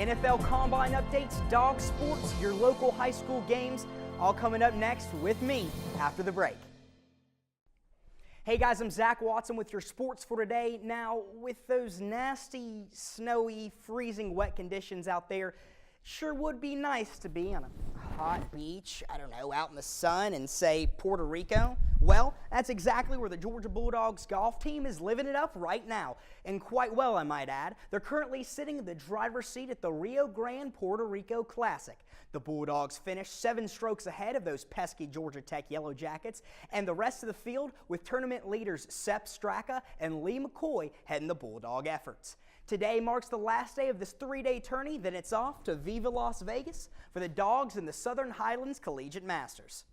NFL Combine updates, dog sports, your local high school games, all coming up next with me after the break. Hey guys, I'm Zach Watson with your sports for today. Now, with those nasty, snowy, freezing wet conditions out there, sure would be nice to be on a hot beach, I don't know, out in the sun in, say, Puerto Rico. Well, that's exactly where the Georgia Bulldogs golf team is living it up right now, and quite well, I might add. They're currently sitting in the driver's seat at the Rio Grande Puerto Rico Classic. The Bulldogs finished 7 strokes ahead of those pesky Georgia Tech Yellow Jackets, and the rest of the field with tournament leaders Sepp Straka and Lee McCoy heading the Bulldog efforts. Today marks the last day of this 3-day tourney, then it's off to Viva Las Vegas for the Dogs in the Southern Highlands Collegiate Masters.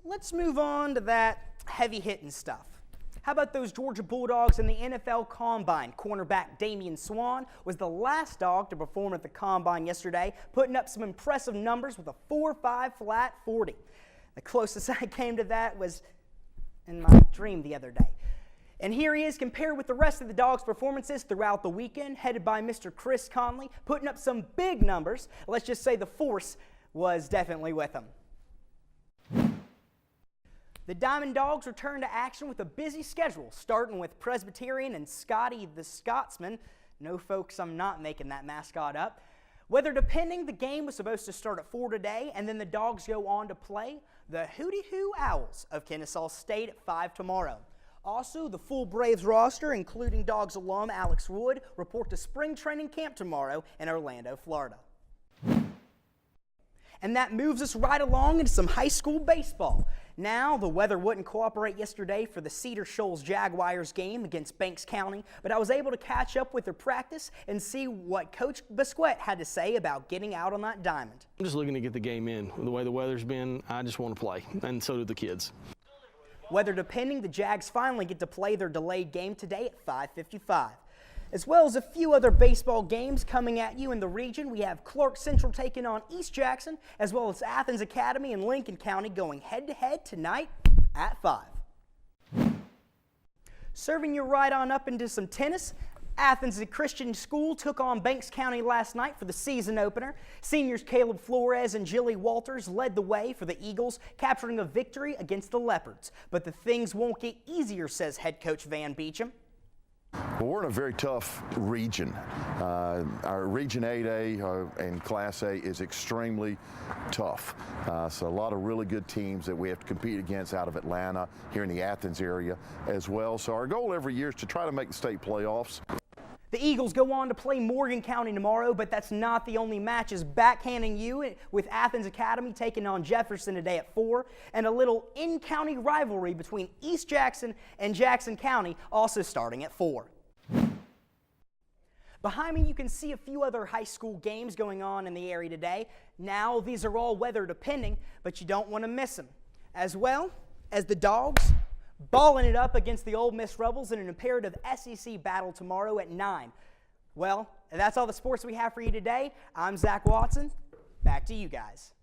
Let's move on to that heavy-hitting stuff. How about those Georgia Bulldogs in the NFL Combine? Cornerback Damian Swann was the last dog to perform at the Combine yesterday, putting up some impressive numbers with a 4.5 flat 40. The closest I came to that was in my dream the other day. And here he is compared with the rest of the Dogs' performances throughout the weekend, headed by Mr. Chris Conley, putting up some big numbers. Let's just say the force was definitely with him. The Diamond Dogs return to action with a busy schedule, starting with Presbyterian and Scotty the Scotsman. No, folks, I'm not making that mascot up. Weather depending, the game was supposed to start at 4 today, and then the Dogs go on to play the Hootie Hoo Owls of Kennesaw State at 5 tomorrow. Also, the full Braves roster, including Dogs alum Alex Wood, report to spring training camp tomorrow in Orlando, Florida. And that moves us right along into some high school baseball. Now, the weather wouldn't cooperate yesterday for the Cedar Shoals Jaguars game against Banks County, but I was able to catch up with their practice and see what Coach Bisquette had to say about getting out on that diamond. I'm just looking to get the game in. The way the weather's been, I just want to play, and so do the kids. Weather depending, the Jags finally get to play their delayed game today at 5:55. As well as a few other baseball games coming at you in the region, we have Clark Central taking on East Jackson, as well as Athens Academy and Lincoln County going head-to-head tonight at 5. Serving you right on up into some tennis, Athens Christian School took on Banks County last night for the season opener. Seniors Caleb Flores and Jilly Walters led the way for the Eagles, capturing a victory against the Leopards. But the things won't get easier, says head coach Van Beecham. Well, we're in a very tough region. Our Region 8A and Class A is extremely tough. So a lot of really good teams that we have to compete against out of Atlanta, here in the Athens area as well. So our goal every year is to try to make the state playoffs. The Eagles go on to play Morgan County tomorrow, but that's not the only matches. Backhanding you with Athens Academy taking on Jefferson today at 4, and a little in-county rivalry between East Jackson and Jackson County also starting at 4. Behind me, you can see a few other high school games going on in the area today. Now, these are all weather depending, but you don't want to miss them. As well as the Dogs balling it up against the Ole Miss Rebels in an imperative SEC battle tomorrow at 9. Well, that's all the sports we have for you today. I'm Zach Watson. Back to you guys.